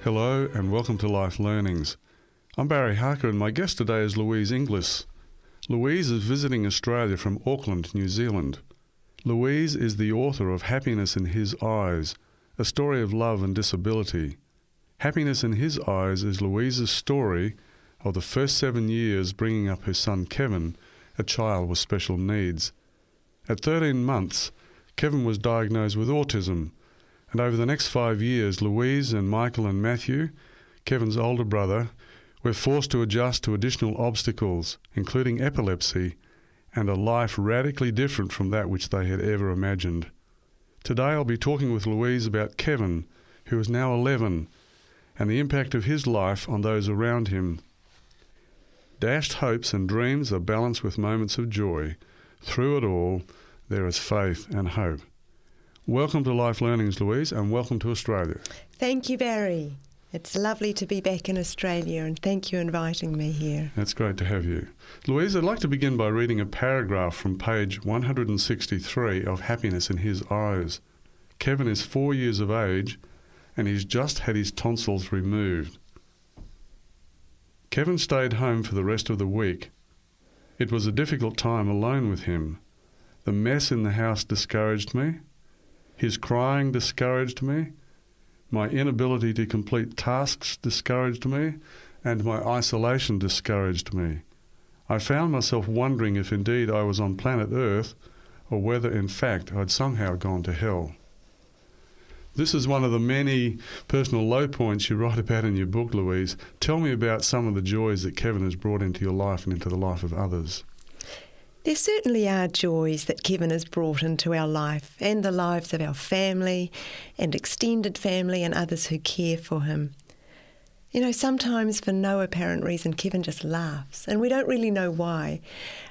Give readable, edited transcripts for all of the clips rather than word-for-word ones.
Hello and welcome to Life Learnings. I'm Barry Harker and my guest today is Louise Inglis. Louise is visiting Australia from Auckland, New Zealand. Louise is the author of Happiness in His Eyes, a story of love and disability. Happiness in His Eyes is Louise's story of the first 7 years bringing up her son Kevin, a child with special needs. At 13 months, Kevin was diagnosed with autism, and over the next 5 years, Louise and Michael and Matthew, Kevin's older brother, were forced to adjust to additional obstacles, including epilepsy, and a life radically different from that which they had ever imagined. Today I'll be talking with Louise about Kevin, who is now 11, and the impact of his life on those around him. Dashed hopes and dreams are balanced with moments of joy. Through it all, there is faith and hope. Welcome to Life Learnings, Louise, and welcome to Australia. Thank you, Barry. It's lovely to be back in Australia, and thank you for inviting me here. It's great to have you. Louise, I'd like to begin by reading a paragraph from page 163 of Happiness in His Eyes. Kevin is 4 years of age, and he's just had his tonsils removed. Kevin stayed home for the rest of the week. It was a difficult time alone with him. The mess in the house discouraged me. His crying discouraged me. My inability to complete tasks discouraged me, and my isolation discouraged me. I found myself wondering if indeed I was on planet Earth, or whether in fact I'd somehow gone to hell. This is one of the many personal low points you write about in your book, Louise. Tell me about some of the joys that Kevin has brought into your life and into the life of others. There certainly are joys that Kevin has brought into our life and the lives of our family and extended family and others who care for him. You know, sometimes for no apparent reason, Kevin just laughs, and we don't really know why,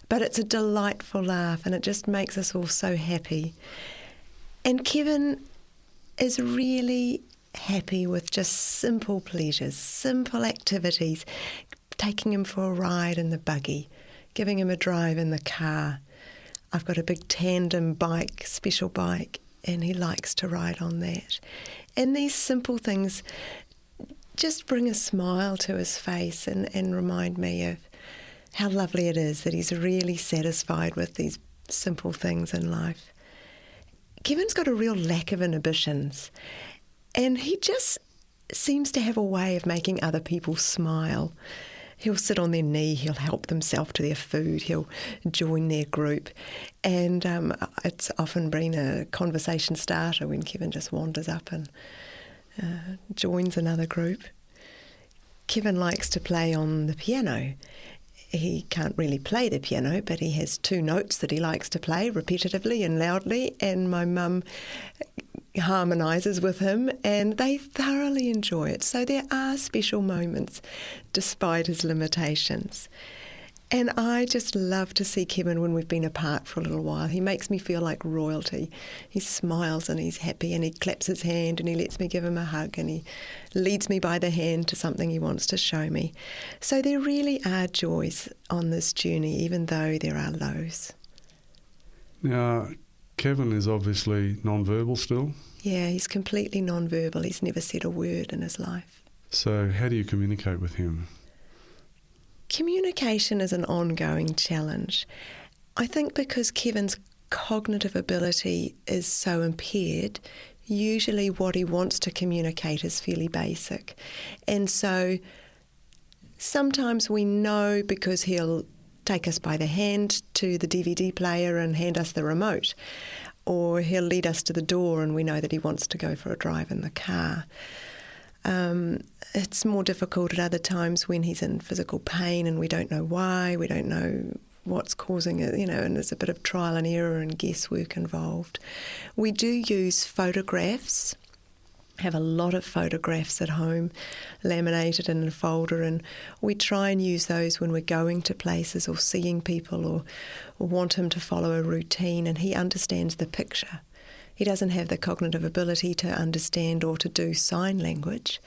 but it's a delightful laugh and it just makes us all so happy. And Kevin is really happy with just simple pleasures, simple activities, taking him for a ride in the buggy, giving him a drive in the car. I've got a big tandem bike, special bike, and he likes to ride on that. And these simple things just bring a smile to his face and remind me of how lovely it is that he's really satisfied with these simple things in life. Kevin's got a real lack of inhibitions, and he just seems to have a way of making other people smile. He'll sit on their knee, he'll help themselves to their food, he'll join their group. And it's often been a conversation starter when Kevin just wanders up and joins another group. Kevin likes to play on the piano. He can't really play the piano, but he has 2 notes that he likes to play repetitively and loudly, and my mum harmonises with him and they thoroughly enjoy it. So there are special moments despite his limitations. And I just love to see Kevin when we've been apart for a little while. He makes me feel like royalty. He smiles and he's happy and he claps his hand and he lets me give him a hug and he leads me by the hand to something he wants to show me. So there really are joys on this journey, even though there are lows. Now, Kevin is obviously non-verbal still. Yeah, he's completely non-verbal. He's never said a word in his life. So how do you communicate with him? Communication is an ongoing challenge. I think because Kevin's cognitive ability is so impaired, usually what he wants to communicate is fairly basic. And so sometimes we know because he'll take us by the hand to the DVD player and hand us the remote, or he'll lead us to the door and we know that he wants to go for a drive in the car. It's more difficult at other times when he's in physical pain and we don't know why, we don't know what's causing it, and there's a bit of trial and error and guesswork involved. We do use photographs, have a lot of photographs at home, laminated in a folder, and we try and use those when we're going to places or seeing people or want him to follow a routine, and he understands the picture. He doesn't have the cognitive ability to understand or to do sign language,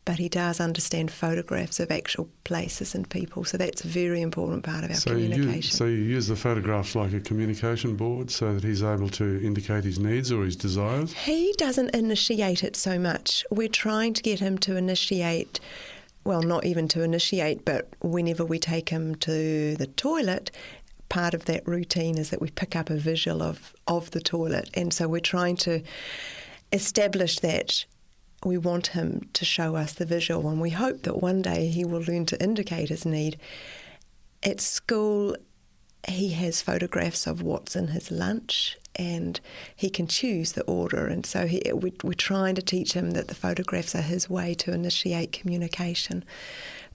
but he does understand photographs of actual places and people. So that's a very important part of our communication. So you use the photographs like a communication board so that he's able to indicate his needs or his desires? He doesn't initiate it so much. We're trying to get him to initiate, well, not even to initiate, but whenever we take him to the toilet, part of that routine is that we pick up a visual of the toilet. And so we're trying to establish that we want him to show us the visual, and we hope that one day he will learn to indicate his need. At school, he has photographs of what's in his lunch, and he can choose the order. And so we're trying to teach him that the photographs are his way to initiate communication.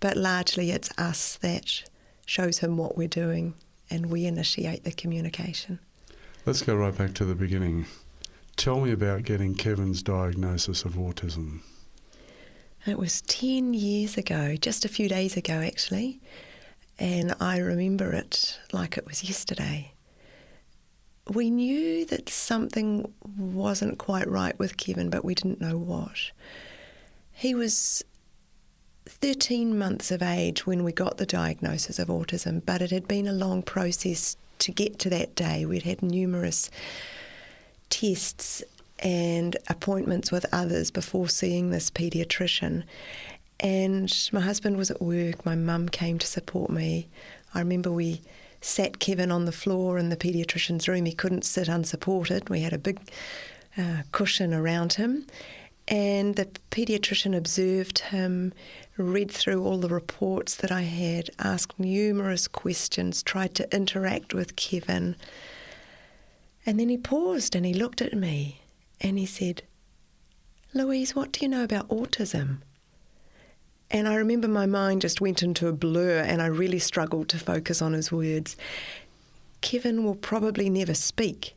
But largely it's us that shows him what we're doing, and we initiate the communication. Let's go right back to the beginning. Tell me about getting Kevin's diagnosis of autism. It was 10 years ago, just a few days ago actually, and I remember it like it was yesterday. We knew that something wasn't quite right with Kevin, but we didn't know what. He was 13 months of age when we got the diagnosis of autism, but it had been a long process to get to that day. We'd had numerous tests and appointments with others before seeing this paediatrician. And my husband was at work, my mum came to support me. I remember we sat Kevin on the floor in the paediatrician's room. He couldn't sit unsupported. We had a big cushion around him. And the paediatrician observed him, read through all the reports that I had, asked numerous questions, tried to interact with Kevin. And then he paused and he looked at me and he said, "Louise, what do you know about autism?" And I remember my mind just went into a blur and I really struggled to focus on his words. "Kevin will probably never speak,"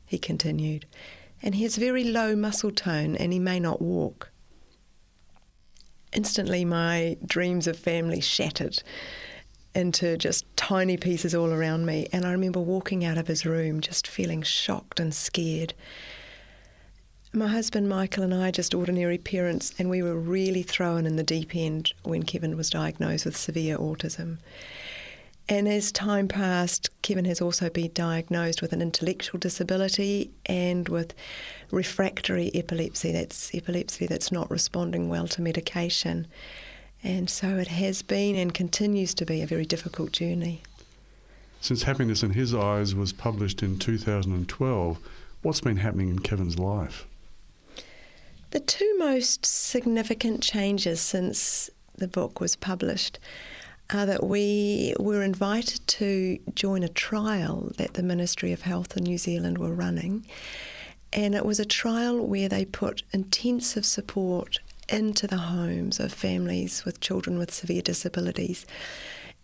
he continued, "and he has very low muscle tone and he may not walk." Instantly my dreams of family shattered into just tiny pieces all around me, and I remember walking out of his room just feeling shocked and scared. My husband Michael and I, just ordinary parents, and we were really thrown in the deep end when Kevin was diagnosed with severe autism. And as time passed, Kevin has also been diagnosed with an intellectual disability and with refractory epilepsy. That's epilepsy that's not responding well to medication. And so it has been and continues to be a very difficult journey. Since Happiness in His Eyes was published in 2012, what's been happening in Kevin's life? The two most significant changes since the book was published are that we were invited to join a trial that the Ministry of Health in New Zealand were running. And it was a trial where they put intensive support into the homes of families with children with severe disabilities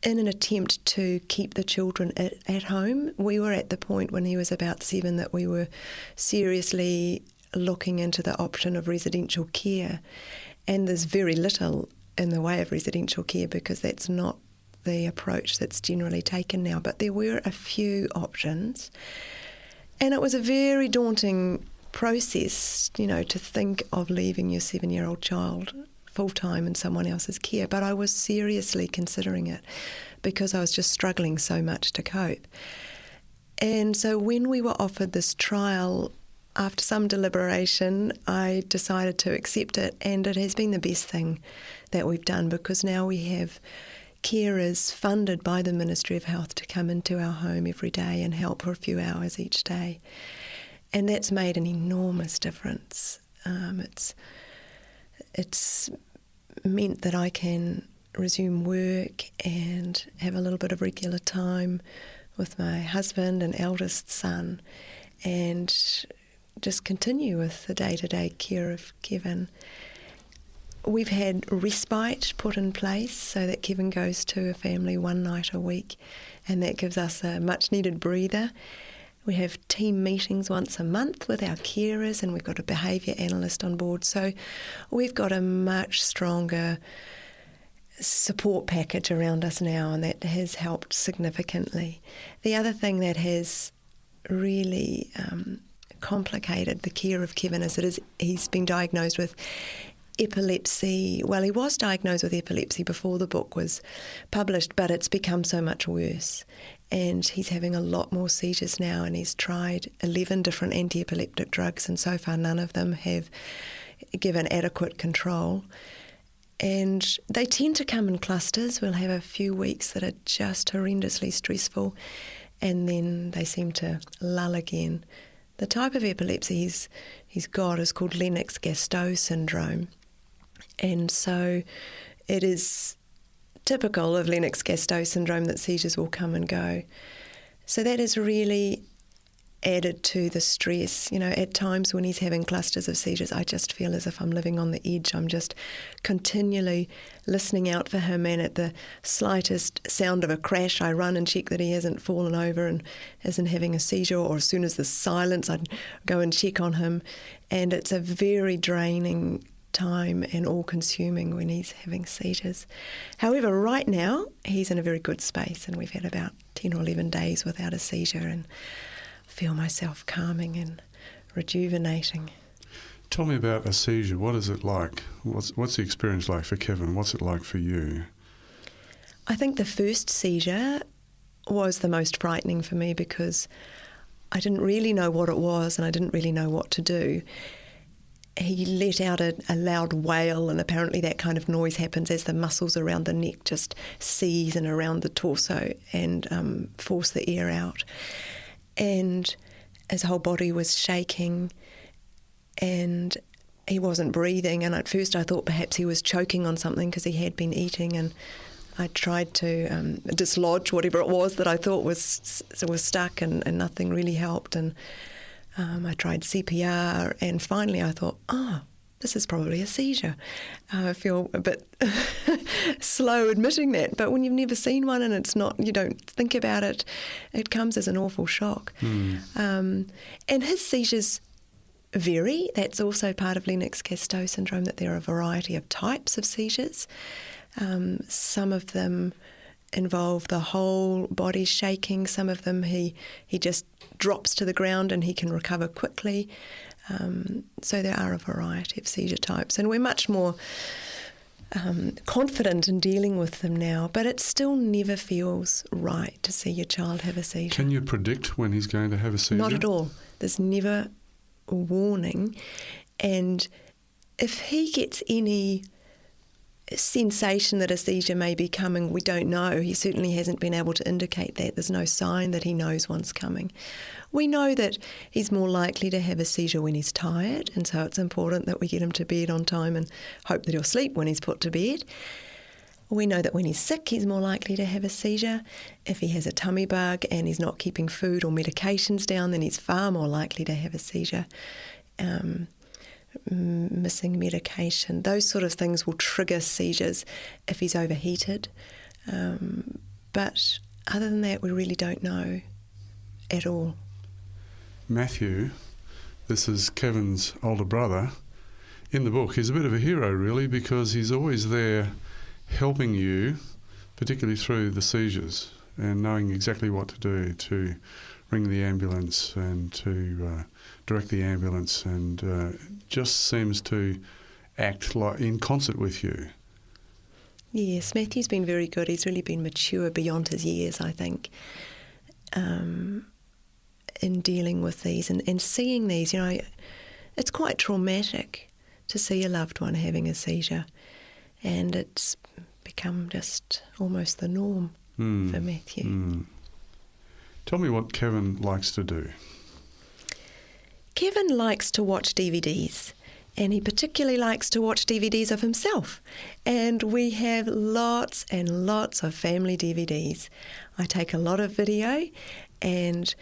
in an attempt to keep the children at home. We were at the point when he was about 7 that we were seriously looking into the option of residential care, and there's very little in the way of residential care because that's not the approach that's generally taken now, but there were a few options, and it was a very daunting process, to think of leaving your 7-year-old child full-time in someone else's care, but I was seriously considering it because I was just struggling so much to cope. And so when we were offered this trial, after some deliberation, I decided to accept it, and it has been the best thing that we've done because now we have carers funded by the Ministry of Health to come into our home every day and help for a few hours each day. And that's made an enormous difference. It's meant that I can resume work and have a little bit of regular time with my husband and eldest son and just continue with the day-to-day care of Kevin. We've had respite put in place so that Kevin goes to a family one night a week, and that gives us a much-needed breather. We have team meetings once a month with our carers, and we've got a behaviour analyst on board. So we've got a much stronger support package around us now, and that has helped significantly. The other thing that has really complicated the care of Kevin is that he's been diagnosed with epilepsy. Well, he was diagnosed with epilepsy before the book was published, but it's become so much worse. And he's having a lot more seizures now, and he's tried 11 different anti-epileptic drugs, and so far none of them have given adequate control. And they tend to come in clusters. We'll have a few weeks that are just horrendously stressful, and then they seem to lull again. The type of epilepsy he's got is called Lennox-Gastaut syndrome. And so it is typical of Lennox-Gastaut syndrome that seizures will come and go. So that has really added to the stress. You know, at times when he's having clusters of seizures, I just feel as if I'm living on the edge. I'm just continually listening out for him, and at the slightest sound of a crash, I run and check that he hasn't fallen over and isn't having a seizure, or as soon as there's silence, I'd go and check on him. And it's a very draining time and all-consuming when he's having seizures. However, right now, he's in a very good space, and we've had about 10 or 11 days without a seizure, and feel myself calming and rejuvenating. Tell me about a seizure. What is it like? What's the experience like for Kevin? What's it like for you? I think the first seizure was the most frightening for me because I didn't really know what it was and I didn't really know what to do. He let out a loud wail, and apparently that kind of noise happens as the muscles around the neck just seize and around the torso and force the air out. And his whole body was shaking and he wasn't breathing. And at first I thought perhaps he was choking on something because he had been eating, and I tried to dislodge whatever it was that I thought was stuck, and nothing really helped. And I tried CPR, and finally I thought, this is probably a seizure. I feel a bit slow admitting that, but when you've never seen one and it's not, you don't think about it, it comes as an awful shock. And his seizures vary. That's also part of Lennox-Gastaut syndrome, that there are a variety of types of seizures. Some of them involve the whole body shaking. Some of them he just drops to the ground and he can recover quickly. So there are a variety of seizure types, and we're much more confident in dealing with them now, but it still never feels right to see your child have a seizure. Can you predict when he's going to have a seizure? Not at all. There's never a warning, and if he gets any sensation that a seizure may be coming, we don't know. He certainly hasn't been able to indicate that. There's no sign that he knows one's coming. We know that he's more likely to have a seizure when he's tired, and so it's important that we get him to bed on time and hope that he'll sleep when he's put to bed. We know that when he's sick, he's more likely to have a seizure. If he has a tummy bug and he's not keeping food or medications down, then he's far more likely to have a seizure. Missing medication, those sort of things will trigger seizures if he's overheated. But other than that, we really don't know at all. Matthew, this is Kevin's older brother. In the book, he's a bit of a hero, really, because he's always there helping you, particularly through the seizures, and knowing exactly what to do to ring the ambulance and to direct the ambulance, and just seems to act like in concert with you. Yes, Matthew's been very good. He's really been mature beyond his years, I think, in dealing with these and seeing these. You know, it's quite traumatic to see a loved one having a seizure, and it's become just almost the norm for Matthew. Tell me what Kevin likes to do. Kevin likes to watch DVDs, and he particularly likes to watch DVDs of himself. And we have lots and lots of family DVDs. I take a lot of video, and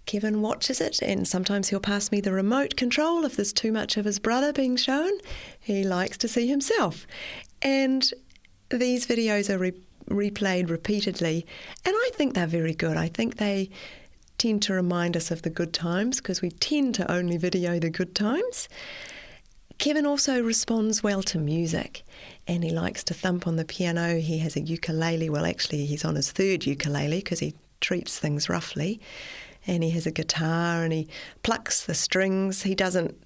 Kevin watches it, and sometimes he'll pass me the remote control if there's too much of his brother being shown. He likes to see himself. And these videos are replayed repeatedly, and I think they're very good. I think they tend to remind us of the good times, because we tend to only video the good times. Kevin also responds well to music, and he likes to thump on the piano. He has a ukulele. Well, actually, he's on his third ukulele because he treats things roughly. And he has a guitar, and he plucks the strings. He doesn't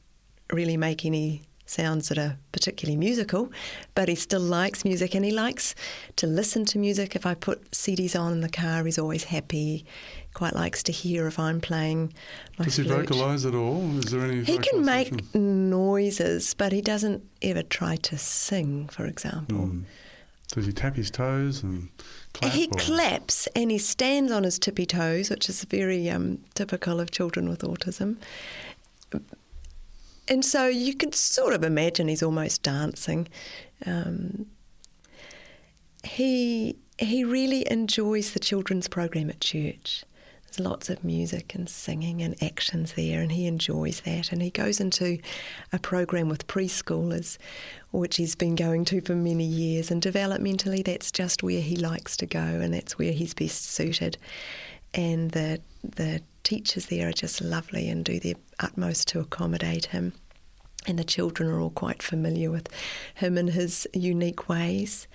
really make any sounds that are particularly musical, but he still likes music and he likes to listen to music. If I put CDs on in the car, he's always happy. Quite likes to hear if I'm playing my Does he flute. vocalise at all? Is there any He can make vocalisation? noises, but he doesn't ever try to sing, for example. Does he tap his toes and clap? He or? claps and he stands on his tippy toes, which is very typical of children with autism. And so you can sort of imagine he's almost dancing. He really enjoys the children's program at church. There's lots of music and singing and actions there, and he enjoys that. And he goes into a program with preschoolers, which he's been going to for many years. And developmentally, that's just where he likes to go, and that's where he's best suited. And the teachers there are just lovely and do their utmost to accommodate him. And the children are all quite familiar with him and his unique ways.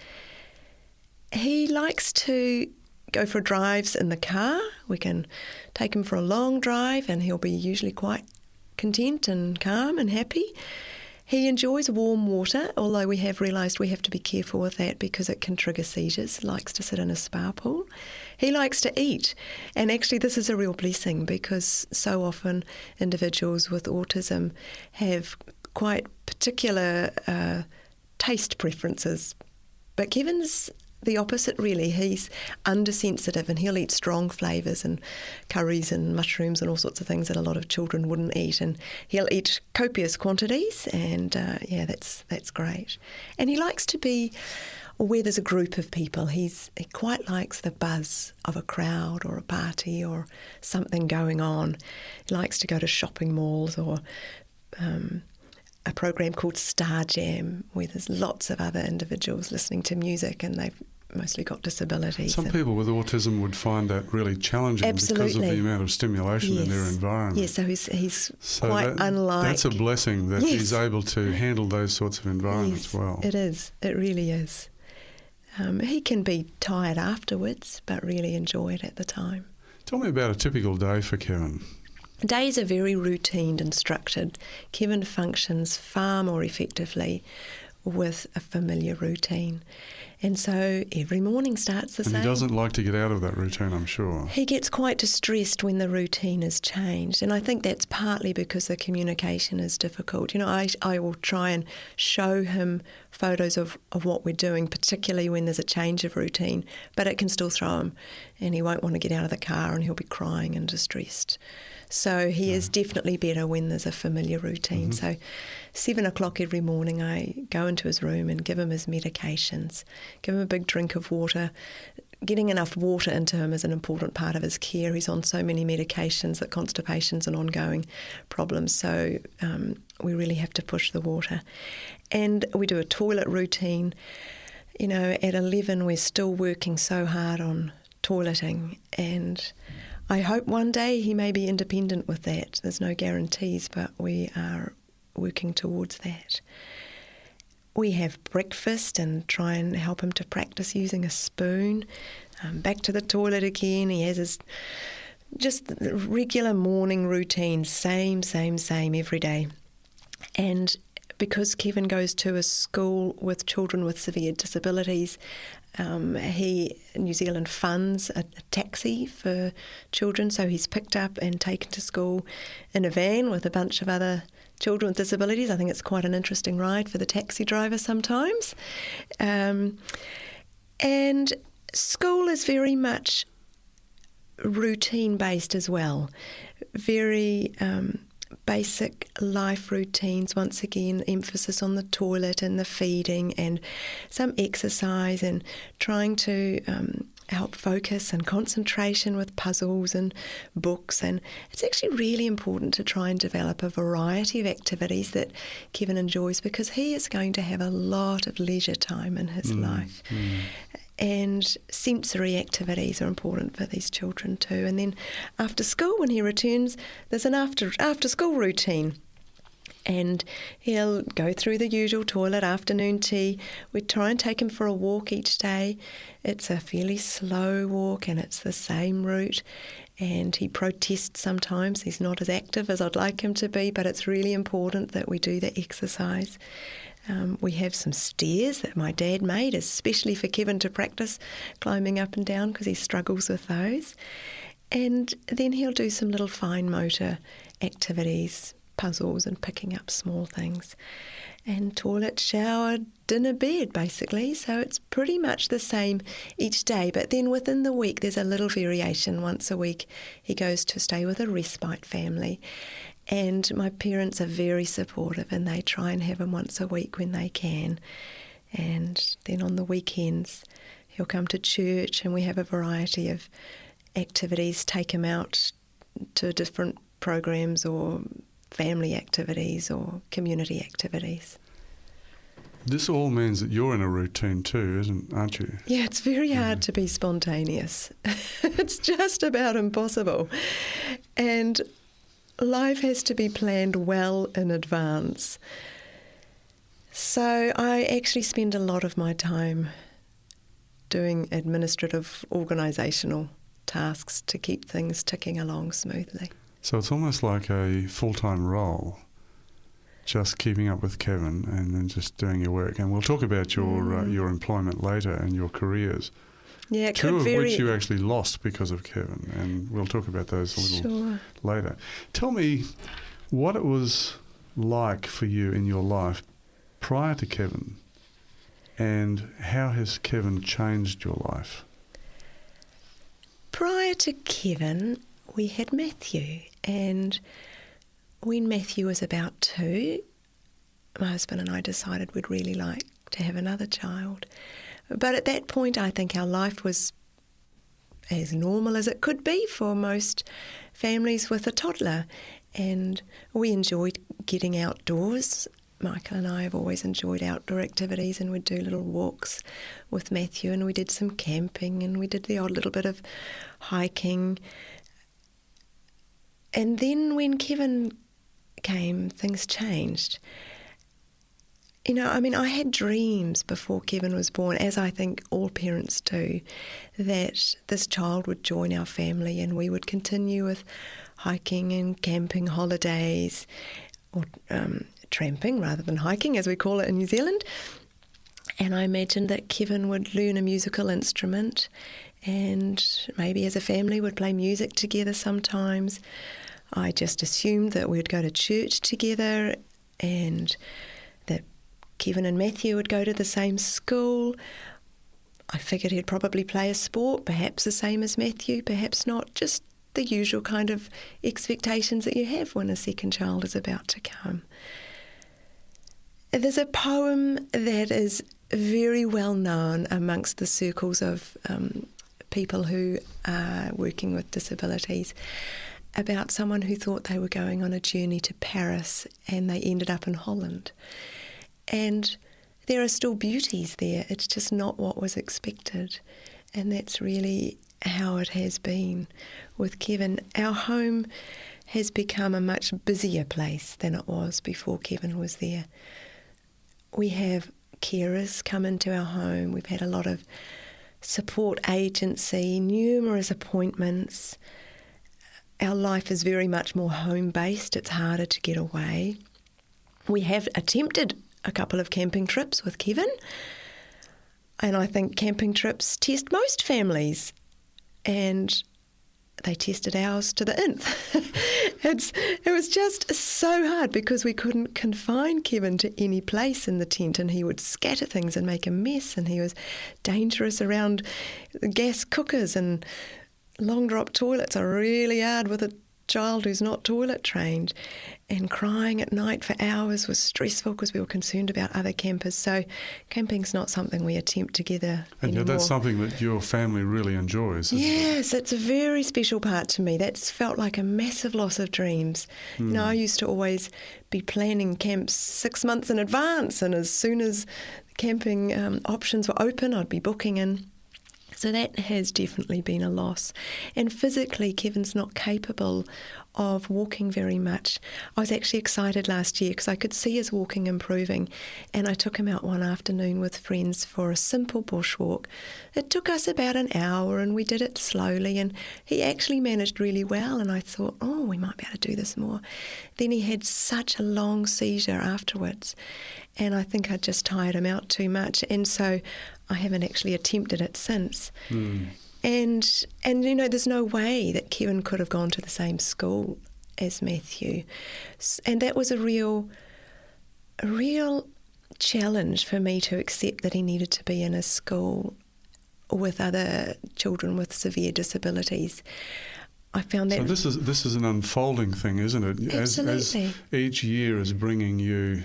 He likes to go for drives in the car. We can take him for a long drive and he'll be usually quite content and calm and happy. He enjoys warm water, although we have realised we have to be careful with that because it can trigger seizures. He likes to sit in a spa pool. He likes to eat. And actually this is a real blessing because so often individuals with autism have quite particular taste preferences. But Kevin's the opposite, really. He's undersensitive and he'll eat strong flavours and curries and mushrooms and all sorts of things that a lot of children wouldn't eat. And he'll eat copious quantities and, that's great. And he likes to be where there's a group of people. He quite likes the buzz of a crowd or a party or something going on. He likes to go to shopping malls or a program called Star Jam, where there's lots of other individuals listening to music and they've mostly got disabilities. Some people with autism would find that really challenging because of the amount of stimulation in their environment. Yes, so he's quite unlike... That's a blessing that he's able to handle those sorts of environments well. It is. It really is. He can be tired afterwards, but really enjoy it at the time. Tell me about a typical day for Kevin. Days are very routine and structured. Kevin functions far more effectively with a familiar routine. And so every morning starts the same. And he doesn't like to get out of that routine, I'm sure. He gets quite distressed when the routine is changed. And I think that's partly because the communication is difficult. You know, I will try and show him photos of what we're doing, particularly when there's a change of routine, but it can still throw him and he won't want to get out of the car and he'll be crying and distressed. So he is definitely better when there's a familiar routine. So 7 o'clock every morning I go into his room and give him his medications, give him a big drink of water. Getting enough water into him is an important part of his care. He's on so many medications that constipation's an ongoing problem, so we really have to push the water. And we do a toilet routine. You know, at 11 we're still working so hard on toileting, and I hope one day he may be independent with that. There's no guarantees, but we are working towards that. We have breakfast and try and help him to practice using a spoon. Back to the toilet again. He has his just regular morning routine, same every day. And because Kevin goes to a school with children with severe disabilities, New Zealand funds a taxi for children, so he's picked up and taken to school in a van with a bunch of other children with disabilities. I think it's quite an interesting ride for the taxi driver sometimes. And school is very much routine-based as well, very basic life routines, once again, emphasis on the toilet and the feeding and some exercise and trying to help focus and concentration with puzzles and books. And it's actually really important to try and develop a variety of activities that Kevin enjoys because he is going to have a lot of leisure time in his life. And sensory activities are important for these children too. And then after school, when he returns, there's an after school routine. And he'll go through the usual toilet, afternoon tea. We try and take him for a walk each day. It's a fairly slow walk and it's the same route. And he protests sometimes. He's not as active as I'd like him to be, but it's really important that we do the exercise. We have some stairs that my dad made, especially for Kevin to practice climbing up and down because he struggles with those. And then he'll do some little fine motor activities, puzzles and picking up small things. And toilet, shower, dinner, bed, basically. So it's pretty much the same each day. But then within the week, there's a little variation. Once a week, he goes to stay with a respite family. And my parents are very supportive and they try and have him once a week when they can. And then on the weekends, he'll come to church and we have a variety of activities, take him out to different programs or family activities or community activities. This all means that you're in a routine too, aren't you? Yeah, it's very hard to be spontaneous. It's just about impossible. And life has to be planned well in advance. So I actually spend a lot of my time doing administrative, organisational tasks to keep things ticking along smoothly. So it's almost like a full-time role, just keeping up with Kevin and then just doing your work. And we'll talk about your employment later and your careers. Yeah, it Two could of vary. which you actually lost because of Kevin, and we'll talk about those a little later. Tell me what it was like for you in your life prior to Kevin, and how has Kevin changed your life? Prior to Kevin, we had Matthew, and when Matthew was about 2, my husband and I decided we'd really like to have another child. But at that point, I think our life was as normal as it could be for most families with a toddler. And we enjoyed getting outdoors. Michael and I have always enjoyed outdoor activities, and we'd do little walks with Matthew, and we did some camping, and we did the odd little bit of hiking. And then when Kevin came, things changed. You know, I mean, I had dreams before Kevin was born, as I think all parents do, that this child would join our family and we would continue with hiking and camping holidays, or tramping rather than hiking, as we call it in New Zealand. And I imagined that Kevin would learn a musical instrument and maybe as a family would play music together sometimes. I just assumed that we'd go to church together and that Kevin and Matthew would go to the same school. I figured he'd probably play a sport, perhaps the same as Matthew, perhaps not, just the usual kind of expectations that you have when a second child is about to come. There's a poem that is very well known amongst the circles of people who are working with disabilities about someone who thought they were going on a journey to Paris and they ended up in Holland. And there are still beauties there. It's just not what was expected. And that's really how it has been with Kevin. Our home has become a much busier place than it was before Kevin was there. We have carers come into our home. We've had a lot of support agency, numerous appointments. Our life is very much more home-based. It's harder to get away. We have attempted a couple of camping trips with Kevin, and I think camping trips test most families, and they tested ours to the nth. It was just so hard because we couldn't confine Kevin to any place in the tent, and he would scatter things and make a mess, and he was dangerous around gas cookers, and long drop toilets are really hard with a child who's not toilet trained, and crying at night for hours was stressful because we were concerned about other campers. So camping's not something we attempt together anymore. And that's something that your family really enjoys, isn't it? Yes, it's a very special part to me. That's felt like a massive loss of dreams. You know, I used to always be planning camps 6 months in advance, and as soon as camping options were open, I'd be booking in. So that has definitely been a loss. And physically, Kevin's not capable of walking very much. I was actually excited last year because I could see his walking improving, and I took him out one afternoon with friends for a simple bushwalk. It took us about an hour and we did it slowly, and he actually managed really well, and I thought, oh, we might be able to do this more. Then he had such a long seizure afterwards, and I think I just tired him out too much, and so I haven't actually attempted it since. And you know, there's no way that Kevin could have gone to the same school as Matthew. And that was a real challenge for me to accept that he needed to be in a school with other children with severe disabilities. I found that... So this is an unfolding thing, isn't it? Absolutely. As each year is bringing you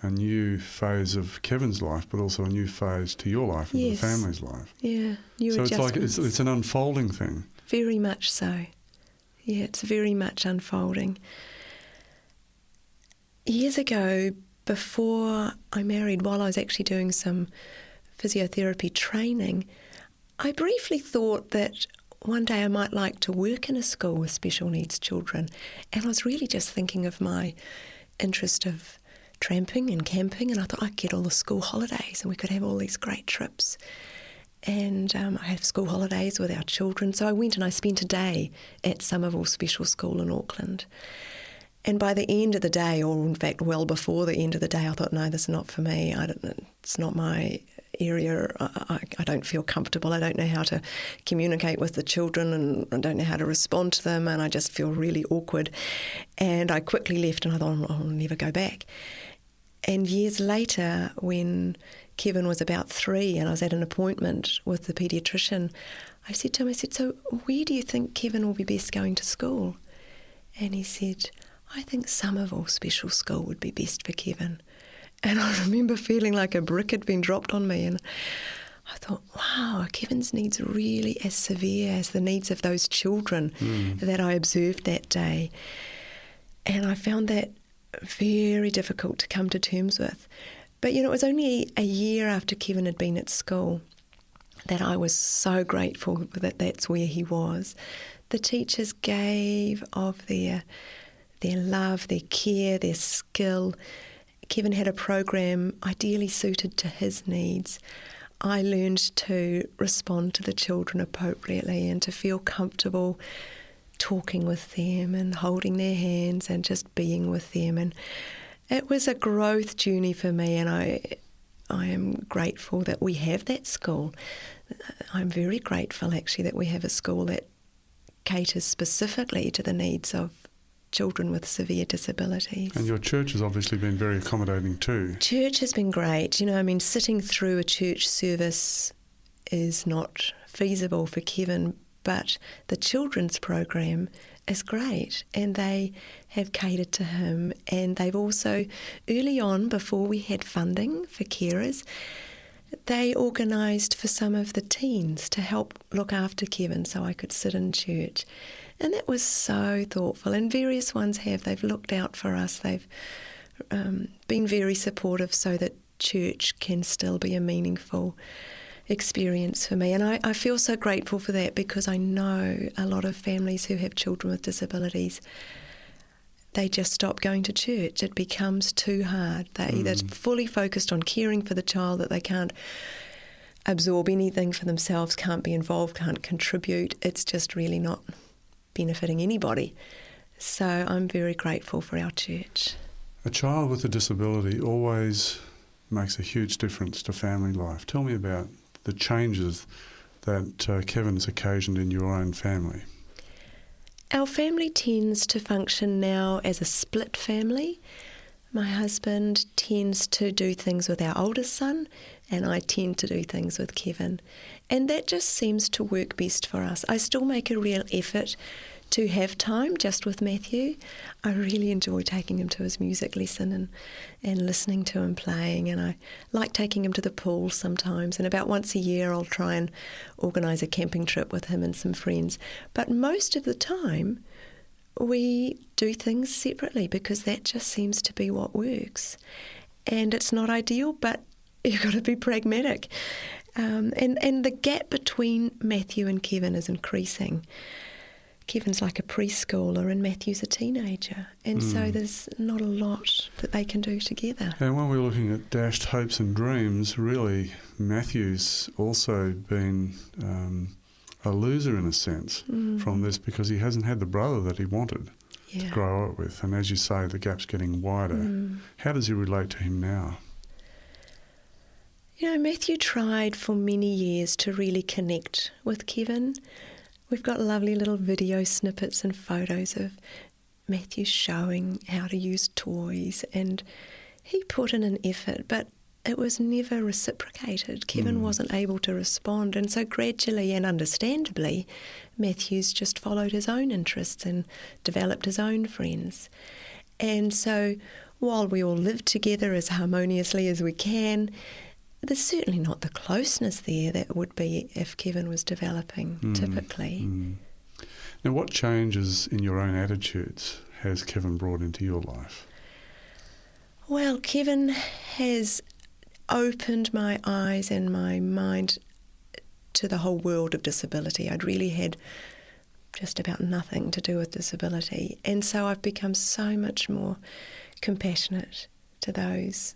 a new phase of Kevin's life, but also a new phase to your life and the family's life. Yeah, new so adjustments. it's an unfolding thing. Very much so. Yeah, it's very much unfolding. Years ago, before I married, while I was actually doing some physiotherapy training, I briefly thought that one day I might like to work in a school with special needs children. And I was really just thinking of my interest of tramping and camping, and I thought I'd get all the school holidays and we could have all these great trips. And I had school holidays with our children, so I went and I spent a day at Somerville Special School in Auckland. And by the end of the day, or in fact well before the end of the day, I thought, no, this is not for me. It's not my area. I don't feel comfortable. I don't know how to communicate with the children, and I don't know how to respond to them, and I just feel really awkward. And I quickly left, and I thought, I'll never go back. And years later, when Kevin was about 3 and I was at an appointment with the paediatrician, I said to him, so where do you think Kevin will be best going to school? And he said, I think Somerville Special School would be best for Kevin. And I remember feeling like a brick had been dropped on me, and I thought, wow, Kevin's needs are really as severe as the needs of those children that I observed that day. And I found that very difficult to come to terms with. But, you know, it was only a year after Kevin had been at school that I was so grateful that that's where he was. The teachers gave of their love, their care, their skill. Kevin had a program ideally suited to his needs. I learned to respond to the children appropriately and to feel comfortable talking with them and holding their hands and just being with them. And it was a growth journey for me, and I am grateful that we have that school. I'm very grateful actually that we have a school that caters specifically to the needs of children with severe disabilities. And your church has obviously been very accommodating too. Church has been great. You know, I mean, sitting through a church service is not feasible for Kevin, but the children's program is great, and they have catered to him. And they've also, early on, before we had funding for carers, they organised for some of the teens to help look after Kevin so I could sit in church. And that was so thoughtful, and various ones have. They've looked out for us. They've been very supportive so that church can still be a meaningful experience for me. And I feel so grateful for that, because I know a lot of families who have children with disabilities, they just stop going to church. It becomes too hard. They're either fully focused on caring for the child that they can't absorb anything for themselves, can't be involved, can't contribute. It's just really not benefiting anybody. So I'm very grateful for our church. A child with a disability always makes a huge difference to family life. Tell me about the changes that Kevin has occasioned in your own family. Our family tends to function now as a split family. My husband tends to do things with our oldest son, and I tend to do things with Kevin. And that just seems to work best for us. I still make a real effort to have time just with Matthew. I really enjoy taking him to his music lesson and listening to him playing, and I like taking him to the pool sometimes, and about once a year I'll try and organise a camping trip with him and some friends. But most of the time we do things separately, because that just seems to be what works. And it's not ideal, but you've got to be pragmatic. And the gap between Matthew and Kevin is increasing. Kevin's like a preschooler and Matthew's a teenager. And so there's not a lot that they can do together. And when we're looking at dashed hopes and dreams, really Matthew's also been a loser in a sense from this, because he hasn't had the brother that he wanted to grow up with. And as you say, the gap's getting wider. How does he relate to him now? You know, Matthew tried for many years to really connect with Kevin. We've got lovely little video snippets and photos of Matthew showing how to use toys, and he put in an effort, but it was never reciprocated. Kevin wasn't able to respond, and so gradually and understandably, Matthew's just followed his own interests and developed his own friends. And so while we all live together as harmoniously as we can, there's certainly not the closeness there that would be if Kevin was developing, typically. Now, what changes in your own attitudes has Kevin brought into your life? Well, Kevin has opened my eyes and my mind to the whole world of disability. I'd really had just about nothing to do with disability. And so I've become so much more compassionate to those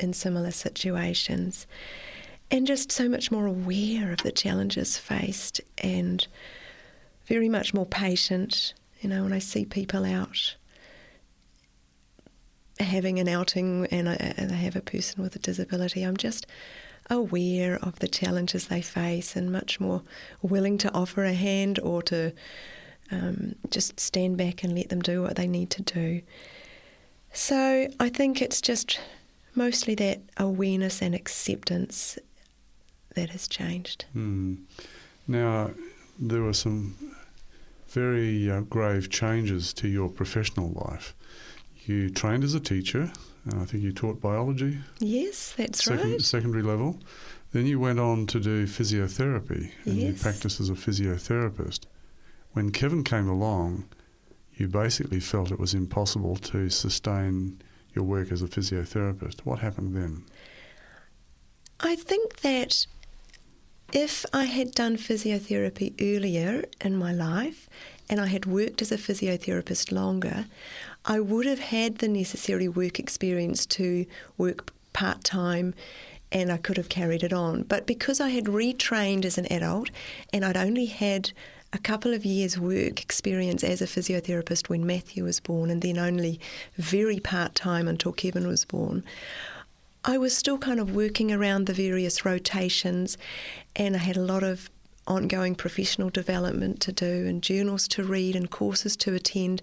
in similar situations, and just so much more aware of the challenges faced, and very much more patient. You know, when I see people out having an outing and they have a person with a disability, I'm just aware of the challenges they face and much more willing to offer a hand or to just stand back and let them do what they need to do. So I think it's just mostly that awareness and acceptance that has changed. Now, there were some very grave changes to your professional life. You trained as a teacher. I think you taught biology. Yes, that's right. Secondary level. Then you went on to do physiotherapy, and you practiced as a physiotherapist. When Kevin came along, you basically felt it was impossible to sustain your work as a physiotherapist. What happened then? I think that if I had done physiotherapy earlier in my life and I had worked as a physiotherapist longer, I would have had the necessary work experience to work part-time, and I could have carried it on. But because I had retrained as an adult and I'd only had a couple of years' work experience as a physiotherapist when Matthew was born, and then only very part-time until Kevin was born, I was still kind of working around the various rotations, and I had a lot of ongoing professional development to do and journals to read and courses to attend.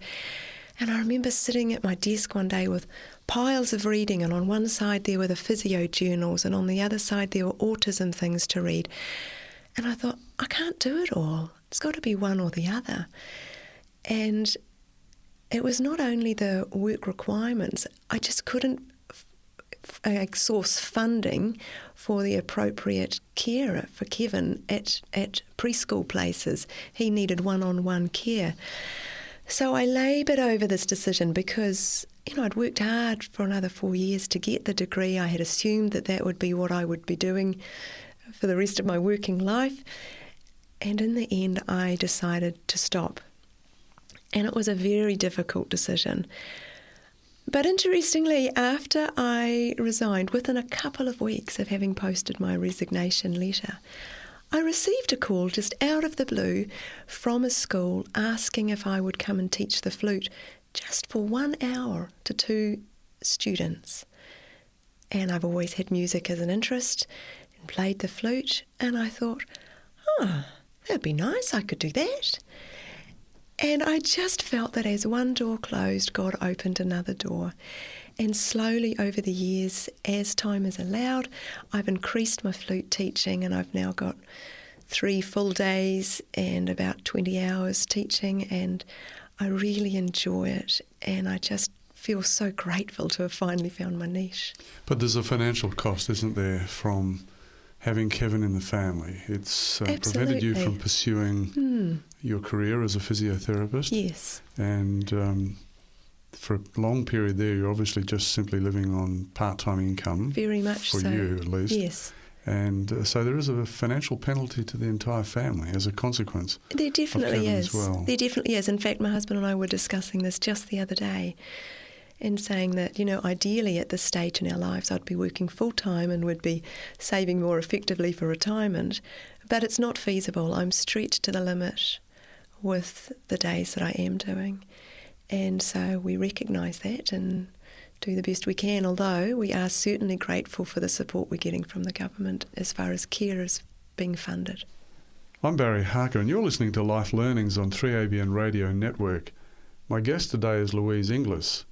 And I remember sitting at my desk one day with piles of reading, and on one side there were the physio journals, and on the other side there were autism things to read. And I thought, I can't do it all. It's got to be one or the other. And it was not only the work requirements, I just couldn't source funding for the appropriate carer for Kevin at preschool places. He needed one-on-one care. So I laboured over this decision because, you know, I'd worked hard for another 4 years to get the degree. I had assumed that that would be what I would be doing for the rest of my working life. And in the end, I decided to stop. And it was a very difficult decision. But interestingly, after I resigned, within a couple of weeks of having posted my resignation letter, I received a call just out of the blue from a school asking if I would come and teach the flute just for 1 hour to 2 students. And I've always had music as an interest and played the flute, and I thought, that'd be nice, I could do that. And I just felt that as one door closed, God opened another door. And slowly over the years, as time has allowed, I've increased my flute teaching, and I've now got 3 full days and about 20 hours teaching, and I really enjoy it, and I just feel so grateful to have finally found my niche. But there's a financial cost, isn't there, from having Kevin in the family? It's prevented you from pursuing your career as a physiotherapist. Yes. And for a long period there, you're obviously just simply living on part-time income. Very much for so. you, at least. Yes. And so there is a financial penalty to the entire family as a consequence. There definitely is. As well. There definitely is. In fact, my husband and I were discussing this just the other day and saying that, ideally at this stage in our lives I'd be working full-time and would be saving more effectively for retirement, but it's not feasible. I'm stretched to the limit with the days that I am doing. And so we recognise that and do the best we can, although we are certainly grateful for the support we're getting from the government as far as care is being funded. I'm Barry Harker and you're listening to Life Learnings on 3ABN Radio Network. My guest today is Louise Inglis.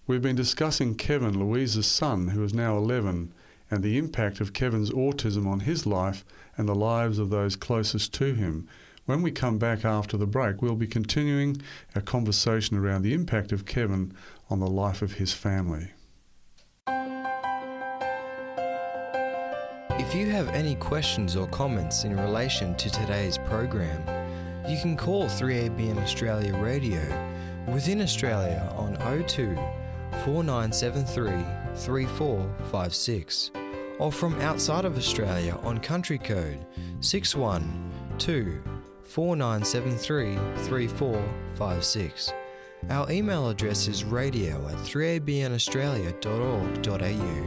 We've been discussing Kevin, Louise's son, who is now 11, and the impact of Kevin's autism on his life and the lives of those closest to him. When we come back after the break, we'll be continuing our conversation around the impact of Kevin on the life of his family. If you have any questions or comments in relation to today's program, you can call 3ABN Australia Radio within Australia on 02 4973 3456 or from outside of Australia on country code 612 4973 3456. Our email address is radio@3abnaustralia.org.au.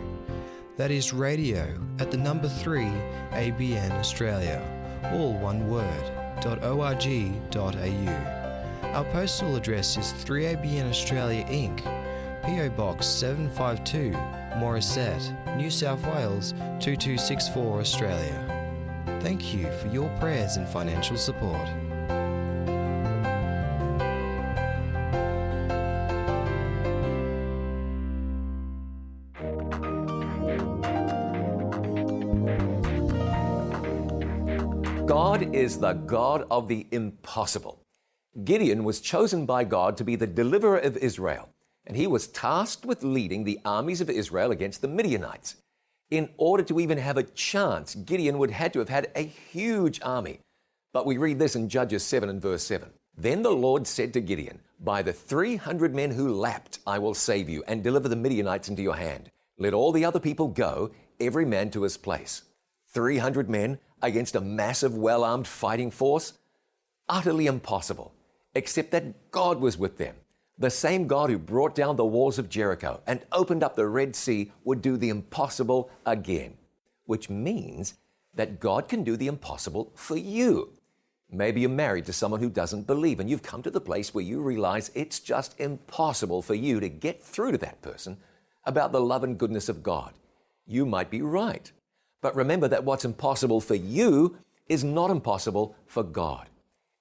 That is radio at the number 3 ABN Australia, all one word, .org.au. Our postal address is 3ABN Australia Inc., PO Box 752, Morisset, New South Wales 2264 Australia. Thank you for your prayers and financial support. God is the God of the impossible. Gideon was chosen by God to be the deliverer of Israel, and he was tasked with leading the armies of Israel against the Midianites. In order to even have a chance, Gideon would have to have had a huge army. But we read this in Judges 7 and verse 7. Then the Lord said to Gideon, "By the 300 men who lapped, I will save you and deliver the Midianites into your hand. Let all the other people go, every man to his place." 300 men against a massive, well-armed fighting force? Utterly impossible, except that God was with them. The same God who brought down the walls of Jericho and opened up the Red Sea would do the impossible again, which means that God can do the impossible for you. Maybe you're married to someone who doesn't believe, and you've come to the place where you realize it's just impossible for you to get through to that person about the love and goodness of God. You might be right. But remember that what's impossible for you is not impossible for God.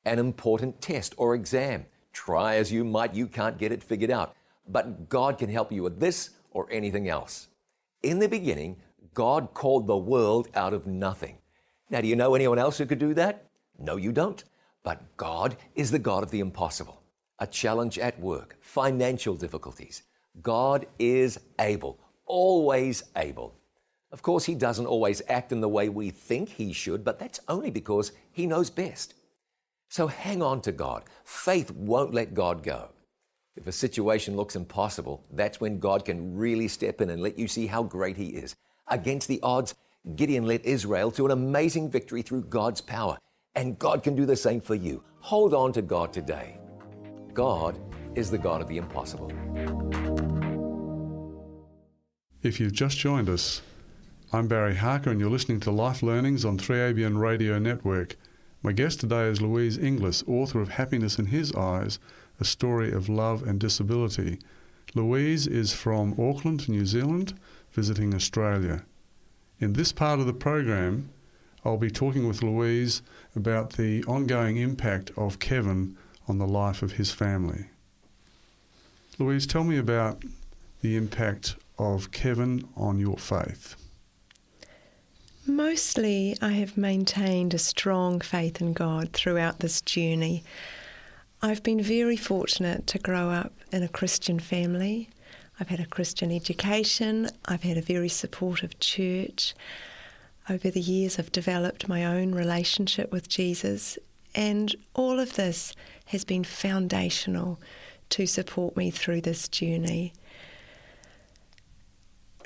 An important test or exam. Try as you might, you can't get it figured out. But God can help you with this or anything else. In the beginning, God called the world out of nothing. Now, do you know anyone else who could do that? No, you don't. But God is the God of the impossible. A challenge at work, financial difficulties. God is able, always able. Of course, He doesn't always act in the way we think He should, but that's only because He knows best. So hang on to God. Faith won't let God go. If a situation looks impossible, that's when God can really step in and let you see how great He is. Against the odds, Gideon led Israel to an amazing victory through God's power. And God can do the same for you. Hold on to God today. God is the God of the impossible. If you've just joined us, I'm Barry Harker and you're listening to Life Learnings on 3ABN Radio Network. My guest today is Louise Inglis, author of Happiness in His Eyes, A Story of Love and Disability. Louise is from Auckland, New Zealand, visiting Australia. In this part of the program, I'll be talking with Louise about the ongoing impact of Kevin on the life of his family. Louise, tell me about the impact of Kevin on your faith. Mostly, I have maintained a strong faith in God throughout this journey. I've been very fortunate to grow up in a Christian family. I've had a Christian education. I've had a very supportive church. Over the years, I've developed my own relationship with Jesus, and all of this has been foundational to support me through this journey.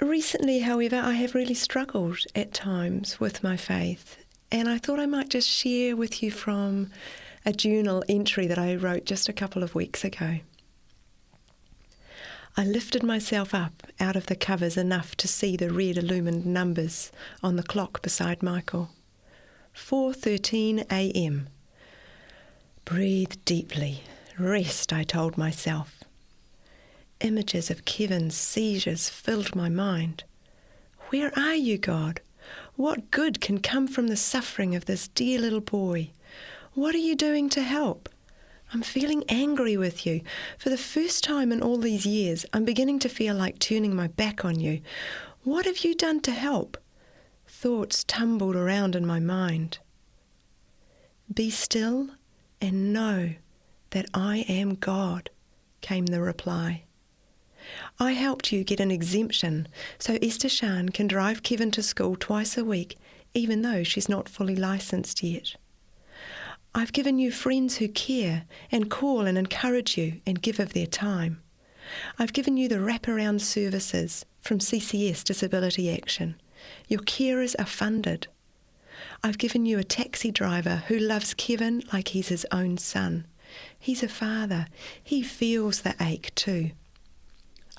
Recently, however, I have really struggled at times with my faith, and I thought I might just share with you from a journal entry that I wrote just a couple of weeks ago. I lifted myself up out of the covers enough to see the red illumined numbers on the clock beside Michael. 4:13 a.m. Breathe deeply. Rest, I told myself. Images of Kevin's seizures filled my mind. Where are you, God? What good can come from the suffering of this dear little boy? What are you doing to help? I'm feeling angry with you. For the first time in all these years, I'm beginning to feel like turning my back on you. What have you done to help? Thoughts tumbled around in my mind. Be still and know that I am God, came the reply. I helped you get an exemption so Esther Shan can drive Kevin to school twice a week, even though she's not fully licensed yet. I've given you friends who care and call and encourage you and give of their time. I've given you the wraparound services from CCS Disability Action. Your carers are funded. I've given you a taxi driver who loves Kevin like he's his own son. He's a father. He feels the ache too.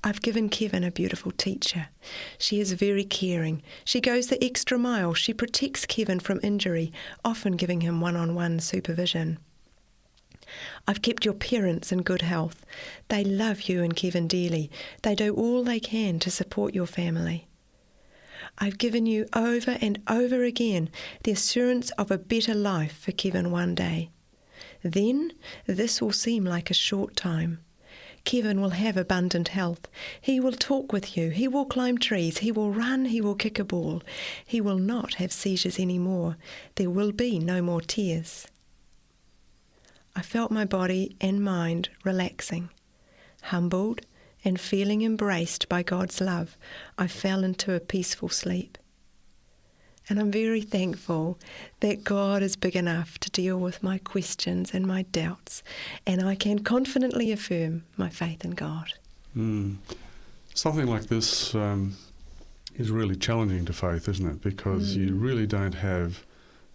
I've given Kevin a beautiful teacher. She is very caring. She goes the extra mile. She protects Kevin from injury, often giving him one-on-one supervision. I've kept your parents in good health. They love you and Kevin dearly. They do all they can to support your family. I've given you over and over again the assurance of a better life for Kevin one day. Then this will seem like a short time. Kevin will have abundant health. He will talk with you. He will climb trees. He will run. He will kick a ball. He will not have seizures anymore. There will be no more tears. I felt my body and mind relaxing. Humbled and feeling embraced by God's love, I fell into a peaceful sleep. And I'm very thankful that God is big enough to deal with my questions and my doubts, and I can confidently affirm my faith in God. Something like this is really challenging to faith, isn't it? Because you really don't have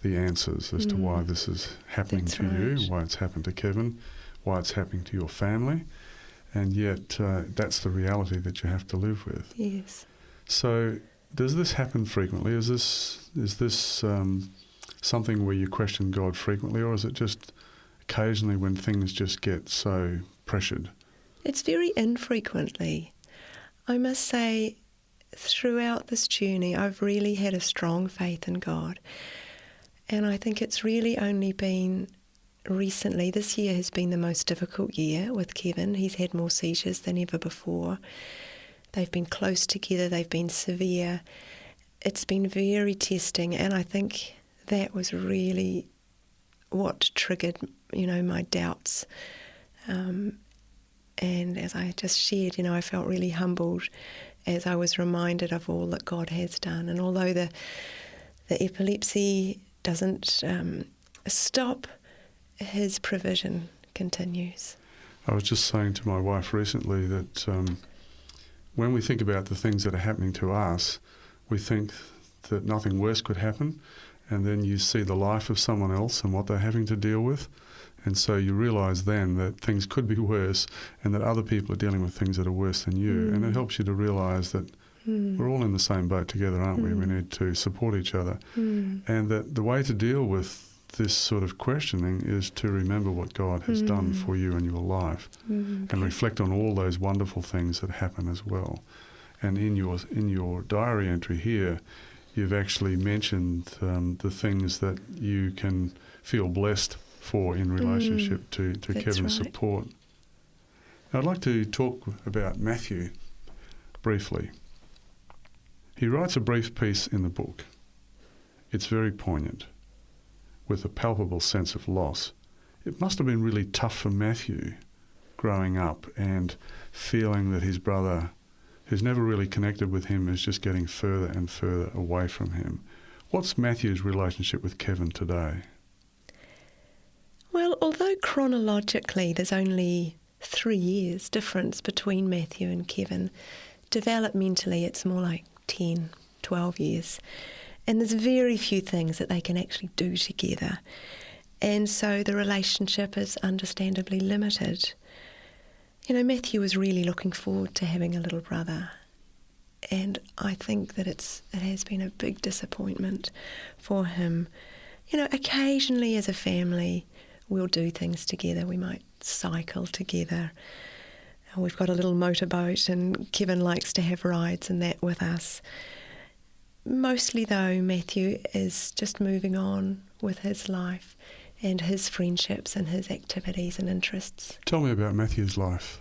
the answers as to why this is happening to you, why it's happened to Kevin, why it's happening to your family, and yet that's the reality that you have to live with. Yes. So does this happen frequently? Is this something where you question God frequently, or is it just occasionally when things just get so pressured? It's very infrequently. I must say, throughout this journey, I've really had a strong faith in God. And I think it's really only been recently. This year has been the most difficult year with Kevin. He's had more seizures than ever before. They've been close together, they've been severe. It's been very testing, and I think that was really what triggered, my doubts. And as I just shared, I felt really humbled as I was reminded of all that God has done. And although the epilepsy doesn't stop, His provision continues. I was just saying to my wife recently that when we think about the things that are happening to us, we think that nothing worse could happen, and then you see the life of someone else and what they're having to deal with, and so you realise then that things could be worse and that other people are dealing with things that are worse than you, and it helps you to realise that we're all in the same boat together, aren't we? We need to support each other, and that the way to deal with this sort of questioning is to remember what God has done for you in your life and reflect on all those wonderful things that happen as well. And in your diary entry here, you've actually mentioned the things that you can feel blessed for in relationship to Kevin's support. Now, I'd like to talk about Matthew briefly. He writes a brief piece in the book. It's very poignant, with a palpable sense of loss. It must have been really tough for Matthew growing up and feeling that his brother, who's never really connected with him, is just getting further and further away from him. What's Matthew's relationship with Kevin today? Well, although chronologically there's only 3 years difference between Matthew and Kevin, developmentally it's more like 10, 12 years. And there's very few things that they can actually do together. And so the relationship is understandably limited. You know, Matthew was really looking forward to having a little brother. And I think that it has been a big disappointment for him. You know, occasionally as a family, we'll do things together. We might cycle together. We've got a little motorboat and Kevin likes to have rides and that with us. Mostly though, Matthew is just moving on with his life and his friendships and his activities and interests. Tell me about Matthew's life.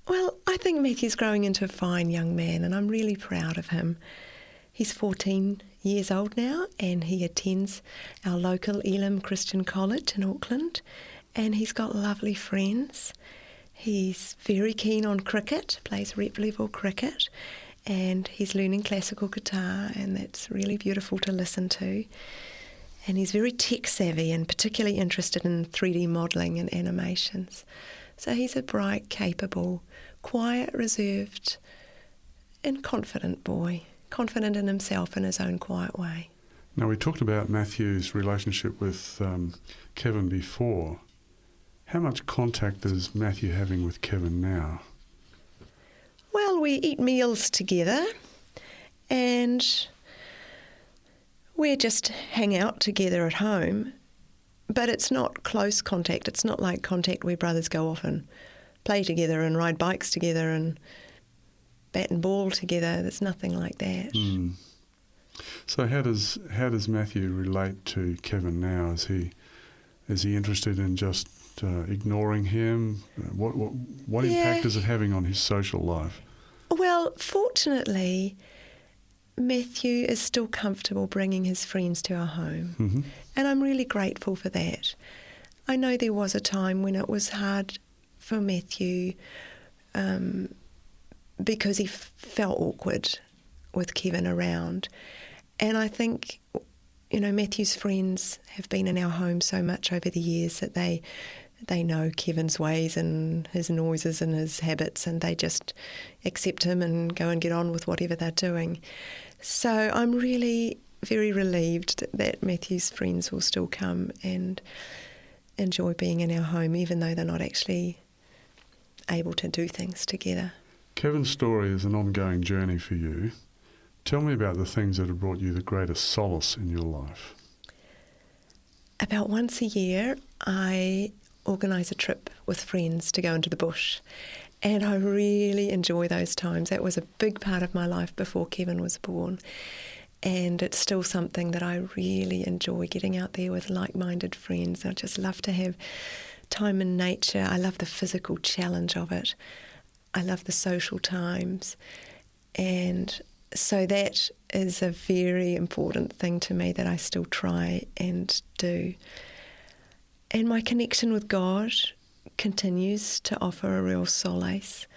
Well, I think Matthew's growing into a fine young man and I'm really proud of him. He's 14 years old now and he attends our local Elim Christian College in Auckland and he's got lovely friends. He's very keen on cricket, plays rep level cricket, and he's learning classical guitar, and that's really beautiful to listen to. And he's very tech savvy and particularly interested in 3D modelling and animations. So he's a bright, capable, quiet, reserved and confident boy, confident in himself in his own quiet way. Now, we talked about Matthew's relationship with Kevin before. How much contact is Matthew having with Kevin now? Well, we eat meals together and we just hang out together at home, but it's not close contact. It's not like contact where brothers go off and play together and ride bikes together and bat and ball together. There's nothing like that. Mm. So how does Matthew relate to Kevin now? Is he interested in just ignoring him? What impact is it having on his social life? Well, fortunately, Matthew is still comfortable bringing his friends to our home, Mm-hmm. and I'm really grateful for that. I know there was a time when it was hard for Matthew because he felt awkward with Kevin around, and I think, you know, Matthew's friends have been in our home so much over the years that they know Kevin's ways and his noises and his habits, and they just accept him and go and get on with whatever they're doing. So I'm really very relieved that Matthew's friends will still come and enjoy being in our home, even though they're not actually able to do things together. Kevin's story is an ongoing journey for you. Tell me about the things that have brought you the greatest solace in your life. About once a year, I organise a trip with friends to go into the bush, and I really enjoy those times. That was a big part of my life before Kevin was born, and it's still something that I really enjoy, getting out there with like-minded friends. I just love to have time in nature. I love the physical challenge of it. I love the social times, and so that is a very important thing to me that I still try and do. And my connection with God continues to offer a real solace.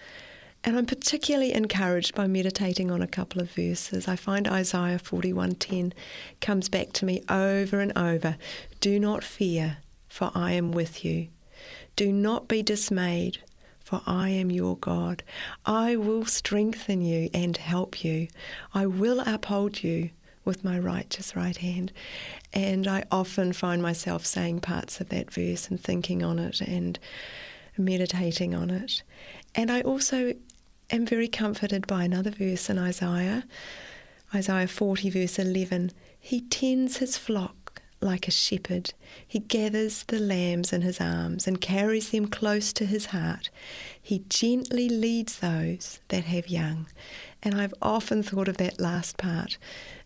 And I'm particularly encouraged by meditating on a couple of verses. I find Isaiah 41:10 comes back to me over and over. Do not fear, for I am with you. Do not be dismayed, for I am your God. I will strengthen you and help you. I will uphold you with my righteous right hand. And I often find myself saying parts of that verse and thinking on it and meditating on it. And I also am very comforted by another verse in Isaiah 40 verse 11. He tends his flock like a shepherd. He gathers the lambs in his arms and carries them close to his heart. He gently leads those that have young. And I've often thought of that last part.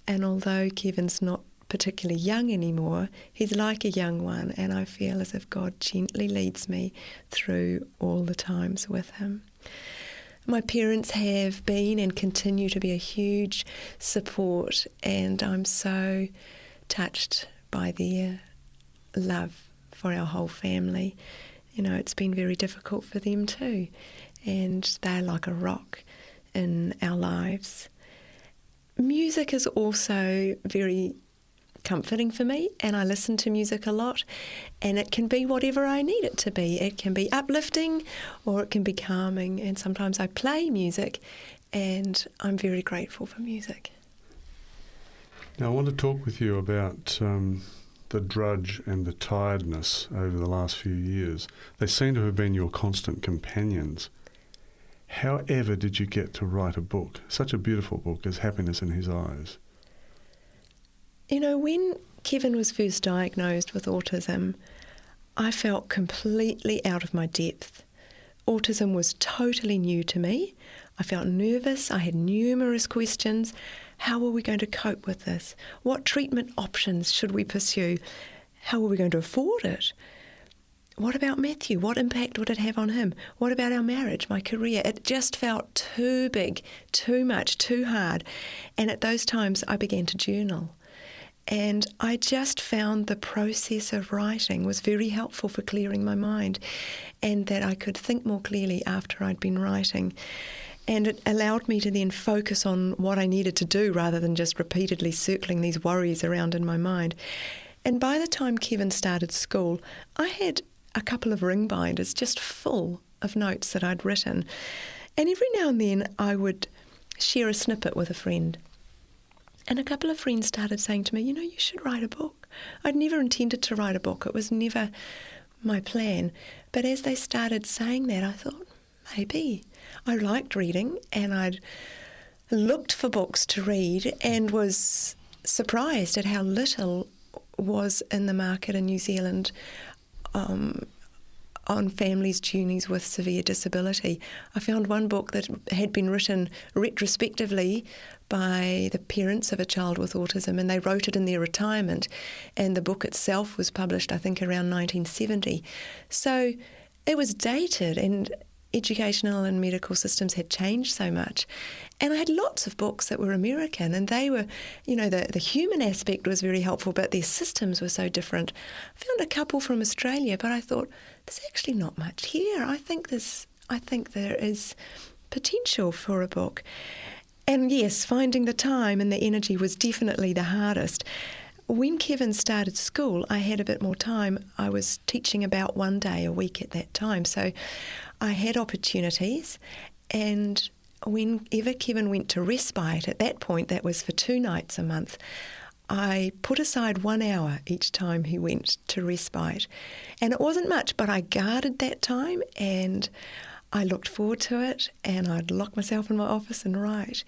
And although Kevin's not particularly young anymore, he's like a young one, and I feel as if God gently leads me through all the times with him. My parents have been and continue to be a huge support, and I'm so touched by their love for our whole family. You know, it's been very difficult for them too, and they're like a rock in our lives. Music is also very comforting for me, and I listen to music a lot, and it can be whatever I need it to be. It can be uplifting or it can be calming, and sometimes I play music, and I'm very grateful for music. Now, I want to talk with you about the drudge and the tiredness over the last few years. They seem to have been your constant companions. However did you get to write a book, such a beautiful book as Happiness in His Eyes? You know, when Kevin was first diagnosed with autism, I felt completely out of my depth. Autism was totally new to me. I felt nervous. I had numerous questions. How are we going to cope with this? What treatment options should we pursue? How are we going to afford it? What about Matthew? What impact would it have on him? What about our marriage, my career? It just felt too big, too much, too hard. And at those times, I began to journal. And I just found the process of writing was very helpful for clearing my mind, and that I could think more clearly after I'd been writing. And it allowed me to then focus on what I needed to do rather than just repeatedly circling these worries around in my mind. And by the time Kevin started school, I had a couple of ring binders just full of notes that I'd written. And every now and then I would share a snippet with a friend. And a couple of friends started saying to me, you know, you should write a book. I'd never intended to write a book. It was never my plan. But as they started saying that, I thought, maybe. I liked reading, and I'd looked for books to read and was surprised at how little was in the market in New Zealand on families' journeys with severe disability. I found one book that had been written retrospectively by the parents of a child with autism, and they wrote it in their retirement, and the book itself was published, I think, around 1970. So it was dated, and educational and medical systems had changed so much. And I had lots of books that were American, and they were, you know, the human aspect was very helpful, but their systems were so different. I found a couple from Australia, but I thought, there's actually not much here. I think there is potential for a book. And yes, finding the time and the energy was definitely the hardest. When Kevin started school, I had a bit more time. I was teaching about one day a week at that time, so I had opportunities. And whenever Kevin went to respite, at that point, that was for 2 nights a month, I put aside 1 hour each time he went to respite. And it wasn't much, but I guarded that time, and I looked forward to it, and I'd lock myself in my office and write.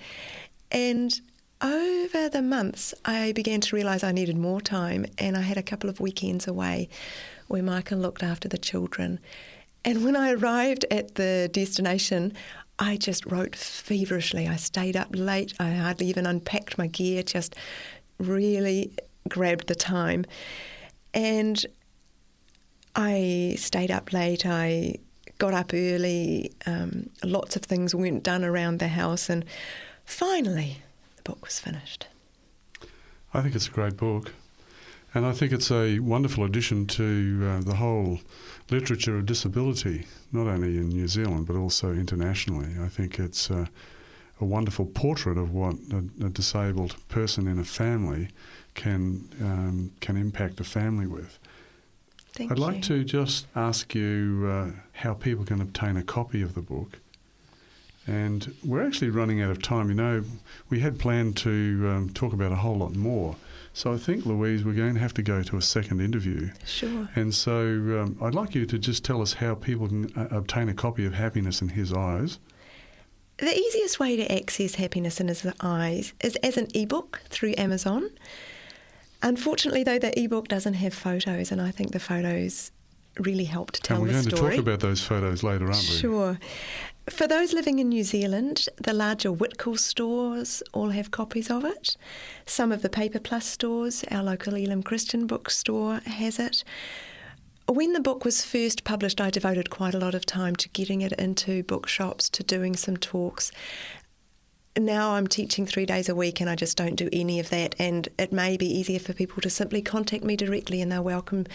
And over the months, I began to realise I needed more time, and I had a couple of weekends away where Michael looked after the children. And when I arrived at the destination, I just wrote feverishly. I stayed up late. I hardly even unpacked my gear, just really grabbed the time. And I stayed up late. I got up early. Lots of things weren't done around the house. And finally, the book was finished. I think it's a great book. And I think it's a wonderful addition to the whole literature of disability, not only in New Zealand but also internationally. I think it's a wonderful portrait of what a disabled person in a family can impact a family with. I'd like to just ask you how people can obtain a copy of the book. And we're actually running out of time. You know, we had planned to talk about a whole lot more. So I think, Louise, we're going to have to go to a second interview. Sure. And so I'd like you to just tell us how people can obtain a copy of Happiness in His Eyes. The easiest way to access Happiness in His Eyes is as an ebook through Amazon. Unfortunately, though, the ebook doesn't have photos, and I think the photos really help to tell the story. And we're going to talk about those photos later, aren't we? Sure. For those living in New Zealand, the larger Whitcool stores all have copies of it. Some of the Paper Plus stores, our local Elam Christian bookstore has it. When the book was first published, I devoted quite a lot of time to getting it into bookshops, to doing some talks. Now I'm teaching 3 days a week and I just don't do any of that, and it may be easier for people to simply contact me directly, and they're welcome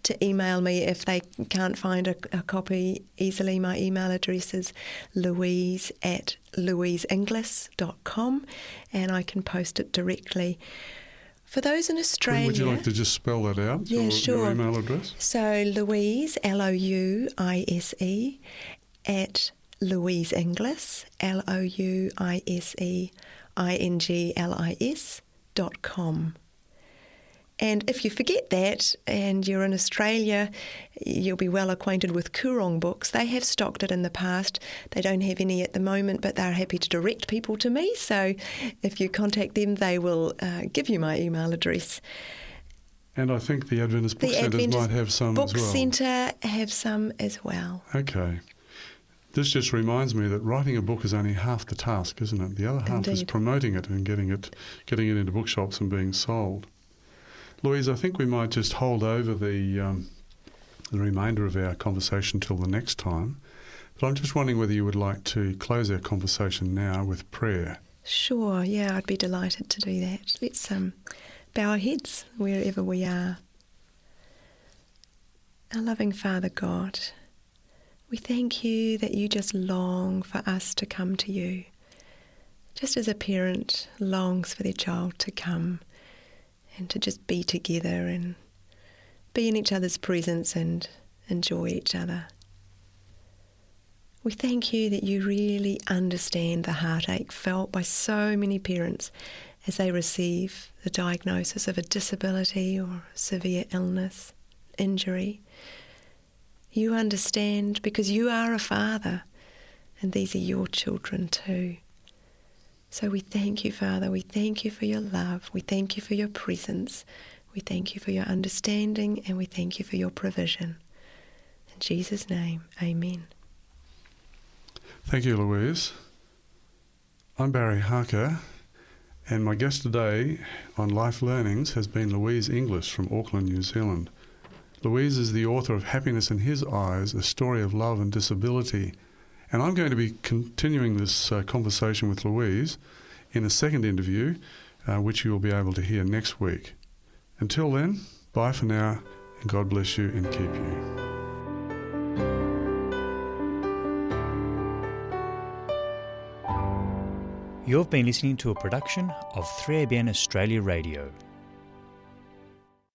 to email me if they can't find a copy easily. My email address is louise@louiseinglis.com, and I can post it directly. For those in Australia... Would you like to just spell that out? Yeah, sure. Your email address? So Louise, Louise, at Louise Inglis, louiseinglis.com. And if you forget that and you're in Australia, you'll be well acquainted with Coorong books. They have stocked it in the past. They don't have any at the moment, but they're happy to direct people to me. So if you contact them, they will give you my email address. And I think the Adventist Book Centres might have some as well. Book Centre have some as well. Okay. This just reminds me that writing a book is only half the task, isn't it? The other half is promoting it and getting it into bookshops and being sold. Louise, I think we might just hold over the remainder of our conversation till the next time. But I'm just wondering whether you would like to close our conversation now with prayer. Sure, yeah, I'd be delighted to do that. Let's bow our heads wherever we are. Our loving Father God, we thank you that you just long for us to come to you, just as a parent longs for their child to come and to just be together and be in each other's presence and enjoy each other. We thank you that you really understand the heartache felt by so many parents as they receive the diagnosis of a disability or severe illness, injury. You understand because you are a father, and these are your children too. So we thank you, Father. We thank you for your love. We thank you for your presence. We thank you for your understanding, and we thank you for your provision. In Jesus' name, amen. Thank you, Louise. I'm Barry Harker, and my guest today on Life Learnings has been Louise Inglis from Auckland, New Zealand. Louise is the author of Happiness in His Eyes, A Story of Love and Disability. And I'm going to be continuing this conversation with Louise in a second interview, which you will be able to hear next week. Until then, bye for now, and God bless you and keep you. You've been listening to a production of 3ABN Australia Radio.